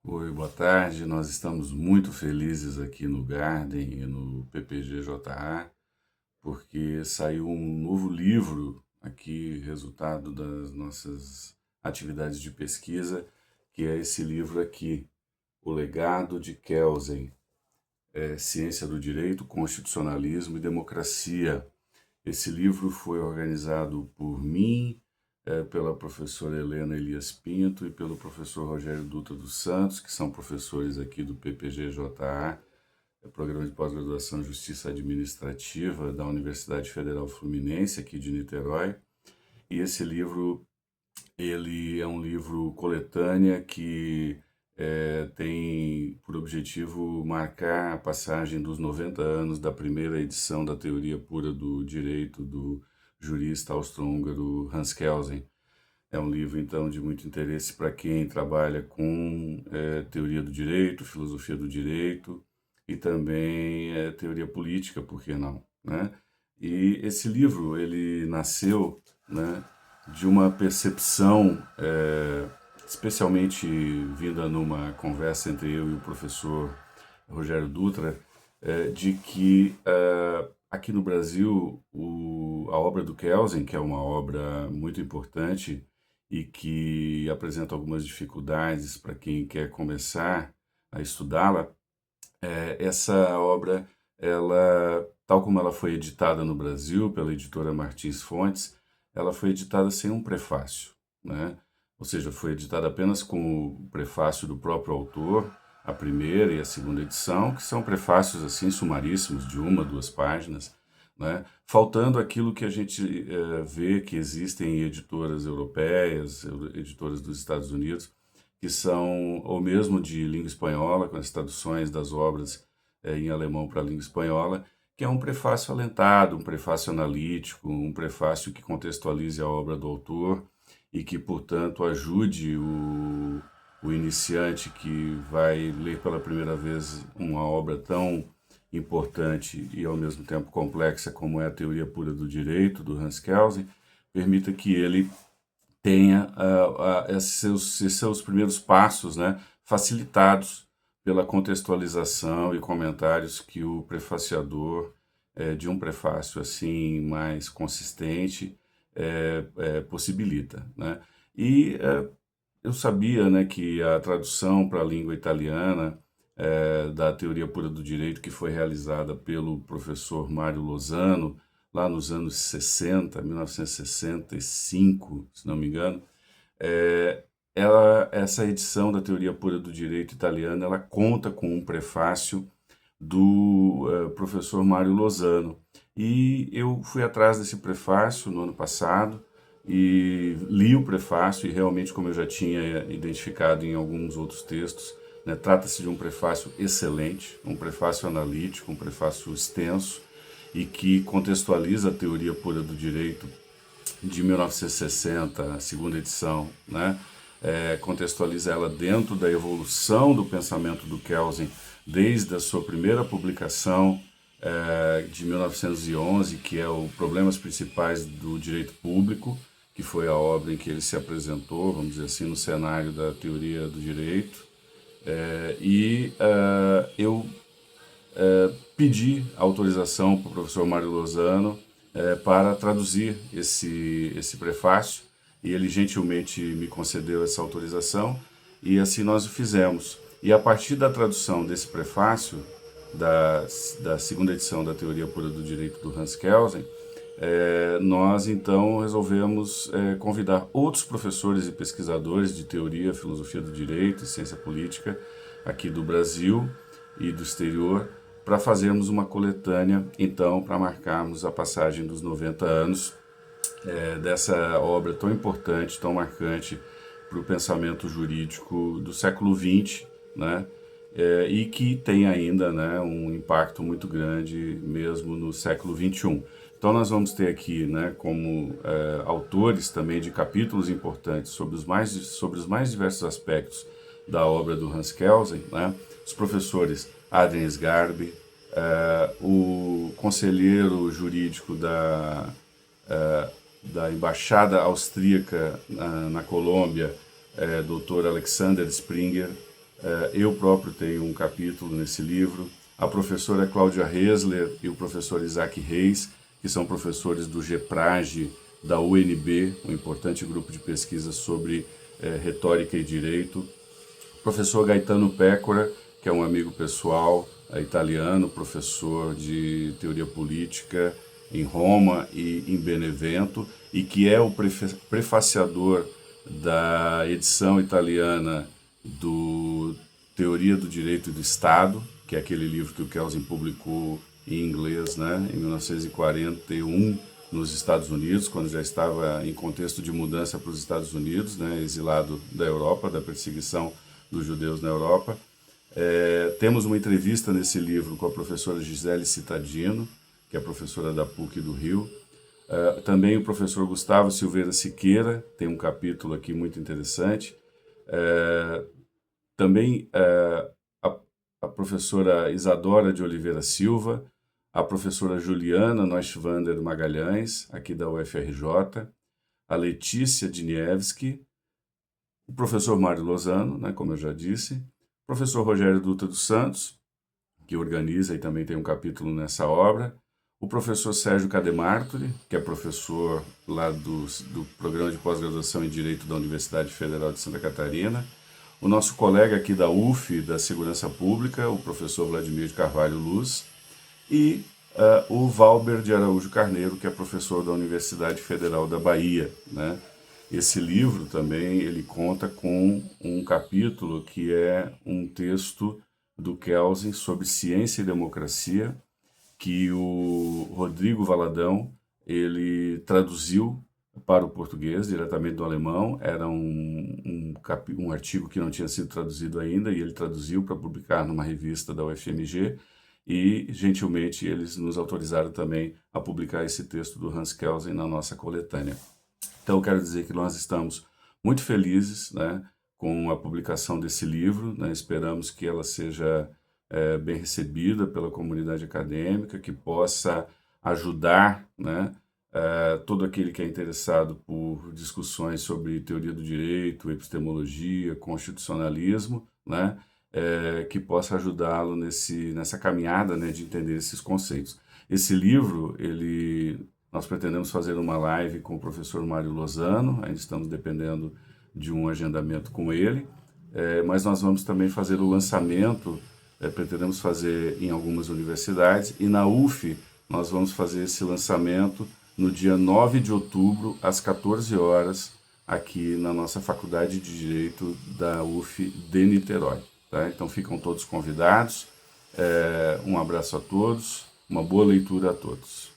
Oi, boa tarde. Nós estamos muito felizes aqui no Garden e no PPG-JA, porque saiu um novo livro aqui, resultado das nossas atividades de pesquisa, que é esse livro aqui, O Legado de Kelsen, Ciência do Direito, Constitucionalismo e Democracia. Esse livro foi organizado por mim, pela professora Helena Elias Pinto e pelo professor Rogério Dutra dos Santos, que são professores aqui do PPG-JA, Programa de Pós-Graduação em Justiça Administrativa da Universidade Federal Fluminense, aqui de Niterói. E esse livro, ele é um livro coletânea que tem por objetivo marcar a passagem dos 90 anos da primeira edição da Teoria Pura do Direito do jurista austro-húngaro Hans Kelsen. É um livro, então, de muito interesse para quem trabalha com teoria do direito, filosofia do direito e também teoria política, por que não, né? E esse livro, ele nasceu, né, de uma percepção, especialmente vinda numa conversa entre eu e o professor Rogério Dutra, de que aqui no Brasil a obra do Kelsen, que é uma obra muito importante e que apresenta algumas dificuldades para quem quer começar a estudá-la, essa obra, ela, tal como ela foi editada no Brasil pela editora Martins Fontes, ela foi editada sem um prefácio, né? Ou seja, foi editada apenas com o prefácio do próprio autor, a primeira e a segunda edição, que são prefácios assim sumaríssimos, de uma, duas páginas, né? Faltando aquilo que a gente vê que existem em editoras europeias, editoras dos Estados Unidos, que são, ou mesmo de língua espanhola, com as traduções das obras em alemão para a língua espanhola, que é um prefácio alentado, um prefácio analítico, um prefácio que contextualize a obra do autor e que, portanto, ajude o iniciante que vai ler pela primeira vez uma obra tão importante e, ao mesmo tempo, complexa como é a Teoria Pura do Direito, do Hans Kelsen, permita que ele tenha esses seus primeiros passos, né, facilitados pela contextualização e comentários que o prefaciador de um prefácio assim mais consistente possibilita, né? E eu sabia, né, que a tradução para a língua italiana da Teoria Pura do Direito, que foi realizada pelo professor Mário Lozano, lá nos anos 60, 1965, se não me engano, essa edição da Teoria Pura do Direito italiana, ela conta com um prefácio do professor Mário Lozano. E eu fui atrás desse prefácio no ano passado e li o prefácio e realmente, como eu já tinha identificado em alguns outros textos, né, trata-se de um prefácio excelente, um prefácio analítico, um prefácio extenso e que contextualiza a teoria pura do direito de 1960, a segunda edição, né? Contextualiza ela dentro da evolução do pensamento do Kelsen desde a sua primeira publicação de 1911, que é o Problemas Principais do Direito Público, que foi a obra em que ele se apresentou, vamos dizer assim, no cenário da teoria do direito. Eu pedi autorização para o professor Mário Lozano para traduzir esse prefácio e ele gentilmente me concedeu essa autorização e assim nós o fizemos. E a partir da tradução desse prefácio, da segunda edição da Teoria Pura do Direito do Hans Kelsen, nós então resolvemos convidar outros professores e pesquisadores de teoria, filosofia do direito e ciência política aqui do Brasil e do exterior para fazermos uma coletânea, então, para marcarmos a passagem dos 90 anos dessa obra tão importante, tão marcante para o pensamento jurídico do século XX, né? E que tem ainda, né, um impacto muito grande mesmo no século XXI. Então nós vamos ter aqui, né, como autores também de capítulos importantes sobre os mais diversos aspectos da obra do Hans Kelsen, né, os professores Adrian Sgarbi, o conselheiro jurídico da Embaixada Austríaca na Colômbia, Dr. Alexander Springer, Eu próprio tenho um capítulo nesse livro. A professora Cláudia Hesler e o professor Isaac Reis, que são professores do GEPRAGE da UNB, um importante grupo de pesquisa sobre retórica e direito. O professor Gaetano Pécora, que é um amigo pessoal italiano, professor de teoria política em Roma e em Benevento, e que é o prefaciador da edição italiana do Teoria do Direito do Estado, que é aquele livro que o Kelsen publicou em inglês, né, em 1941, nos Estados Unidos, quando já estava em contexto de mudança para os Estados Unidos, né, exilado da Europa, da perseguição dos judeus na Europa. Temos uma entrevista nesse livro com a professora Gisele Cittadino, que é professora da PUC do Rio. Também o professor Gustavo Silveira Siqueira, tem um capítulo aqui muito interessante. Também a professora Isadora de Oliveira Silva, a professora Juliana Neuschwander Magalhães, aqui da UFRJ, a Letícia Diniewski, o professor Mário Lozano, né, como eu já disse, o professor Rogério Dutra dos Santos, que organiza e também tem um capítulo nessa obra, o professor Sérgio Cademartori, que é professor lá do Programa de Pós-Graduação em Direito da Universidade Federal de Santa Catarina, o nosso colega aqui da UF, da Segurança Pública, o professor Vladimir de Carvalho Luz, e o Valber de Araújo Carneiro, que é professor da Universidade Federal da Bahia, né? Esse livro também ele conta com um capítulo que é um texto do Kelsen sobre ciência e democracia, que o Rodrigo Valadão ele traduziu para o português, diretamente do alemão. Era um artigo que não tinha sido traduzido ainda, e ele traduziu para publicar numa revista da UFMG, e gentilmente eles nos autorizaram também a publicar esse texto do Hans Kelsen na nossa coletânea. Então eu quero dizer que nós estamos muito felizes, né, com a publicação desse livro, né? Esperamos que ela seja bem recebida pela comunidade acadêmica, que possa ajudar, né, todo aquele que é interessado por discussões sobre teoria do direito, epistemologia, constitucionalismo, né, que possa ajudá-lo nessa caminhada, né, de entender esses conceitos. Esse livro, nós pretendemos fazer uma live com o professor Mário Lozano, ainda estamos dependendo de um agendamento com ele, mas nós vamos também fazer o lançamento, pretendemos fazer em algumas universidades, e na UF nós vamos fazer esse lançamento no dia 9 de outubro, às 14 horas, aqui na nossa Faculdade de Direito da UF de Niterói. Tá? Então ficam todos convidados, um abraço a todos, uma boa leitura a todos.